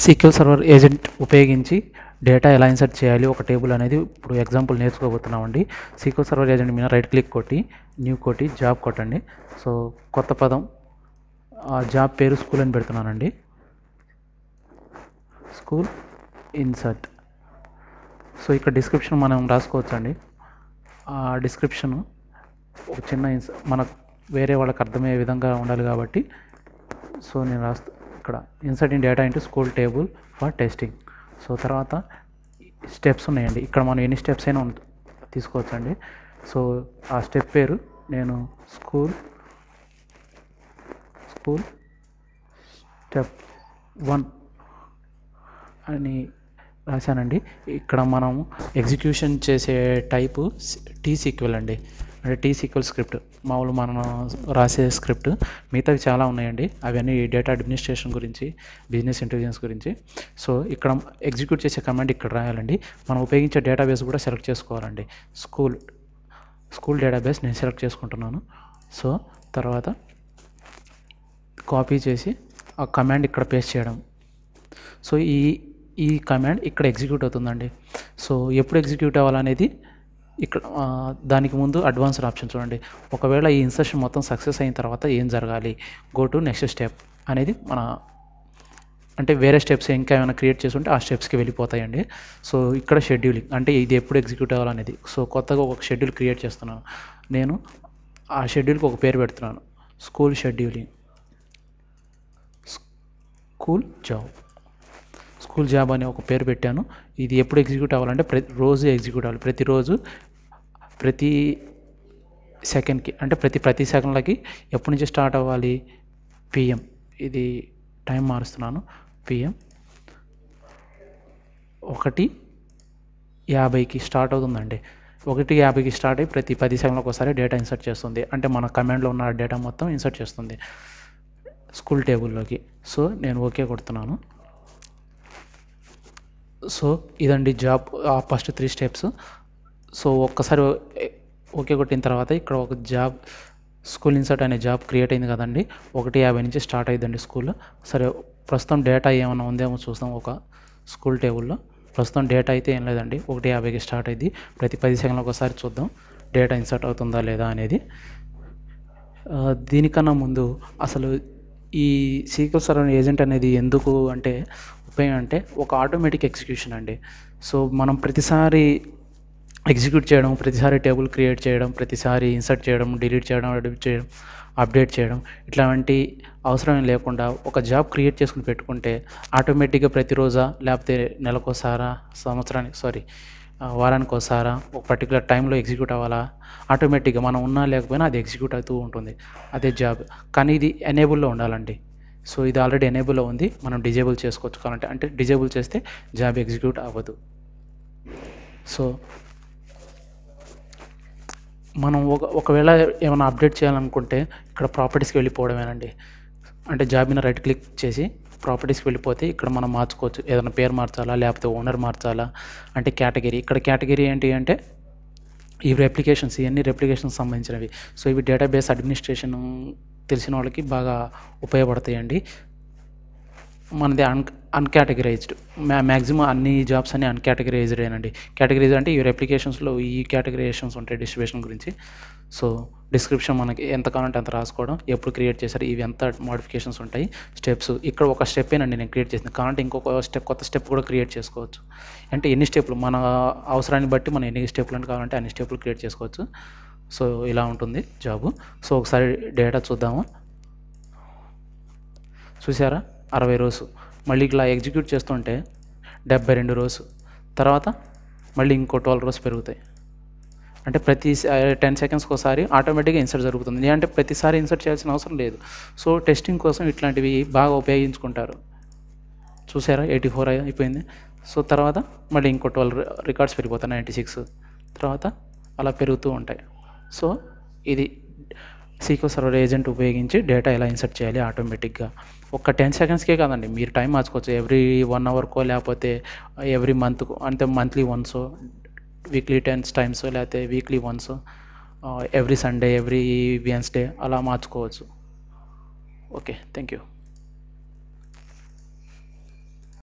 Sequel server agent ఉపయోగించి data ఎలా insert చేయాలి ఒక టేబుల్ అనేది ఇప్పుడు ఎగ్జాంపుల్ నేర్చుకోబోతున్నామండి. సీక్వెల్ సర్వర్ ఏజెంట్ మీద రైట్ క్లిక్ కొట్టి న్యూ కొట్టి జాబ్ కొట్టండి. సో కొత్త పదం ఆ జాబ్ పేరు స్కూల్ అని పెడుతున్నానండి. School insert. సో ఇక్కడ డిస్క్రిప్షన్ మనం రాసుకోవచ్చండి. ఆ డిస్క్రిప్షన్ ఒక చిన్న మనకు వేరే వాళ్ళకి అర్థమయ్యే విధంగా ఉండాలి కాబట్టి సో నేను రాస్తా ఇక్కడ insert in data into school table for testing. So తర్వాత స్టెప్స్ ఉన్నాయండి. ఇక్కడ మనం ఎన్ని స్టెప్స్ అయినా తీసుకోవచ్చండి. సో ఆ స్టెప్ పేరు నేను స్కూల్ స్టెప్ 1 అని రాశానండి. ఇక్కడ మనం ఎగ్జిక్యూషన్ చేసే టైపు టీసీక్వెల్ అండి, అంటే టీసీక్వెల్ స్క్రిప్ట్ మామూలు మనం రాసే స్క్రిప్ట్. మిగతావి చాలా ఉన్నాయండి, అవన్నీ డేటా అడ్మినిస్ట్రేషన్ గురించి, బిజినెస్ ఇంటెలిజెన్స్ గురించి. సో ఇక్కడ ఎగ్జిక్యూట్ చేసే కమాండ్ ఇక్కడ రాయాలండి. మనం ఉపయోగించే డేటాబేస్ కూడా సెలెక్ట్ చేసుకోవాలండి. స్కూల్ డేటాబేస్ నేను సెలెక్ట్ చేసుకుంటున్నాను. సో తర్వాత కాపీ చేసి ఆ కమాండ్ ఇక్కడ పేస్ట్ చేయడం. సో ఈ కమాండ్ ఇక్కడ ఎగ్జిక్యూట్ అవుతుందండి. సో ఎప్పుడు ఎగ్జిక్యూట్ అవ్వాలనేది ఇక్కడ దానికి ముందు అడ్వాన్స్డ్ ఆప్షన్ చూడండి. ఒకవేళ ఈ ఇన్సర్షన్ మొత్తం సక్సెస్ అయిన తర్వాత ఏం జరగాలి, గో టు నెక్స్ట్ స్టెప్ అనేది మన అంటే వేరే స్టెప్స్ ఇంకా ఏమైనా క్రియేట్ చేసి ఉంటే ఆ స్టెప్స్కి వెళ్ళిపోతాయండి. సో ఇక్కడ షెడ్యూలింగ్ అంటే ఇది ఎప్పుడు ఎగ్జిక్యూట్ అవ్వాలనేది. సో కొత్తగా ఒక షెడ్యూల్ క్రియేట్ చేస్తున్నాను. నేను ఆ షెడ్యూల్కి ఒక పేరు పెడుతున్నాను, స్కూల్ షెడ్యూలింగ్, స్కూల్ జాబ్ అనే ఒక పేరు పెట్టాను. ఇది ఎప్పుడు ఎగ్జిక్యూట్ అవ్వాలంటే రోజు ఎగ్జిక్యూట్ అవ్వాలి. ప్రతిరోజు ప్రతి సెకండ్కి అంటే ప్రతి సెకండ్లకి ఎప్పటి నుంచి స్టార్ట్ అవ్వాలి, పిఎం. ఇది టైం మారుస్తున్నాను, పిఎం 1:50కి స్టార్ట్ అవుతుందండి. 1:50కి స్టార్ట్ అయ్యి ప్రతి 10 సెకండ్లకు ఒకసారి డేటా ఇన్సర్ట్ చేస్తుంది. అంటే మన కమాండ్లో ఉన్న డేటా మొత్తం ఇన్సర్ట్ చేస్తుంది స్కూల్ టేబుల్లోకి. సో నేను ఓకే కొడుతున్నాను. సో ఇదండి జాబ్ ఫస్ట్ 3 స్టెప్స్. సో ఒక్కసారి ఓకే కొట్టిన తర్వాత ఇక్కడ ఒక జాబ్ స్కూల్ ఇన్సర్ట్ అనే జాబ్ క్రియేట్ అయింది కదండి. 1:50 నుంచి స్టార్ట్ అయ్యిందండి స్కూల్. సరే ప్రస్తుతం డేటా ఏమైనా ఉందేమో చూస్తాం. ఒక స్కూల్ టేబుల్లో ప్రస్తుతం డేటా అయితే ఏం లేదండి. 1:50కి స్టార్ట్ అయింది. ప్రతి 10 సెకండ్లకు ఒకసారి చూద్దాం డేటా ఇన్సర్ట్ అవుతుందా లేదా అనేది. దీనికన్నా ముందు అసలు ఈ సీక్వెల్ సర్వర్ ఏజెంట్ అనేది ఎందుకు అంటే ఉపయోగం అంటే ఒక ఆటోమేటిక్ ఎగ్జిక్యూషన్ అండి. సో మనం ప్రతిసారి ఎగ్జిక్యూట్ చేయడం, ప్రతిసారి టేబుల్ క్రియేట్ చేయడం, ప్రతిసారి ఇన్సర్ట్ చేయడం, డిలీట్ చేయడం, ఎడిట్ చేయడం, అప్డేట్ చేయడం ఇట్లాంటి అవసరం లేకుండా ఒక జాబ్ క్రియేట్ చేసుకుని పెట్టుకుంటే ఆటోమేటిక్గా ప్రతిరోజా లేకపోతే నెలకోసారా, వారానికి ఒకసారా, ఒక పర్టికులర్ టైంలో ఎగ్జిక్యూట్ అవ్వాలా, ఆటోమేటిక్గా మనం ఉన్నా లేకపోయినా అది ఎగ్జిక్యూట్ అవుతూ ఉంటుంది అదే జాబ్. కానీ ఇది ఎనేబుల్లో ఉండాలండి. సో ఇది ఆల్రెడీ ఎనేబుల్లో ఉంది, మనం డిజేబుల్ చేసుకోవచ్చు కావాలంటే. అంటే డిజేబుల్ చేస్తే జాబ్ ఎగ్జిక్యూట్ అవ్వదు. సో మనం ఒకవేళ ఏమైనా అప్డేట్ చేయాలనుకుంటే ఇక్కడ ప్రాపర్టీస్కి వెళ్ళిపోవడమేనండి. అంటే జాబ్ మీద రైట్ క్లిక్ చేసి ప్రాపర్టీస్కి వెళ్ళిపోతే ఇక్కడ మనం మార్చుకోవచ్చు. ఏదైనా పేరు మార్చాలా లేకపోతే ఓనర్ మార్చాలా, అంటే కేటగిరీ. ఇక్కడ కేటగిరీ ఏంటి అంటే ఇవి రెప్లికేషన్స్, ఇవన్నీ రెప్లికేషన్స్ సంబంధించినవి. సో ఇవి డేటాబేస్ అడ్మినిస్ట్రేషన్ తెలిసిన వాళ్ళకి బాగా ఉపయోగపడతాయండి. మనది అన్కేటగరైజ్డ్. మ్యాక్సిమం అన్ని జాబ్స్ అన్ని అన్కేటగరైజ్డ్ ఏనండి. కేటగిరీస్ అంటే ఈ రెప్లికేషన్స్లో ఈ కేటగరైజేషన్స్ ఉంటాయి డిస్ట్రిబ్యూషన్ గురించి. సో డిస్క్రిప్షన్ మనకి ఎంత కావాలంటే అంత రాసుకోవడం, ఎప్పుడు క్రియేట్ చేశారు, ఇవి ఎంత మోడిఫికేషన్స్ ఉంటాయి, స్టెప్స్. ఇక్కడ ఒక స్టెప్పేనండి నేను క్రియేట్ చేసింది. కావాలంటే ఇంకొక కొత్త స్టెప్ కూడా క్రియేట్ చేసుకోవచ్చు. అంటే ఎన్ని స్టెప్లు మన అవసరాన్ని బట్టి మనం ఎన్ని స్టెప్లు అంటే కావాలంటే అన్ని స్టెప్లు క్రియేట్ చేసుకోవచ్చు. సో ఇలా ఉంటుంది జాబు. సో ఒకసారి డేటా చూద్దాము. చూసారా 60 రోజు. మళ్ళీ ఇలా ఎగ్జిక్యూట్ చేస్తుంటే 72 రోజు. తర్వాత మళ్ళీ ఇంకో 12 రోజు పెరుగుతాయి. అంటే ప్రతి 10 సెకండ్స్కి ఒకసారి ఆటోమేటిక్గా ఇన్సర్ట్ జరుగుతుంది. అంటే ప్రతిసారి ఇన్సర్ట్ చేయాల్సిన అవసరం లేదు. సో టెస్టింగ్ కోసం ఇట్లాంటివి బాగా ఉపయోగించుకుంటారు. చూసారా 84 అయిపోయింది. సో తర్వాత మళ్ళీ ఇంకో 12 రికార్డ్స్ పెరిగిపోతాయి, 96. తర్వాత అలా పెరుగుతూ ఉంటాయి. సో ఇది సీక్వెల్ సర్వర్ ఏజెంట్ ఉపయోగించి డేటా ఎలా ఇన్సర్ట్ చేయాలి ఆటోమేటిక్గా. ఒక 10 సెకండ్స్కే కాదండి, మీరు టైం మార్చుకోవచ్చు. ఎవ్రీ 1 అవర్కో లేకపోతే ఎవ్రీ మంత్కో, అంటే మంత్లీ వన్స్, వీక్లీ 10 టైమ్స్, లేకపోతే weekly once, every Sunday, every Wednesday అలా మార్చుకోవచ్చు. Okay, thank you.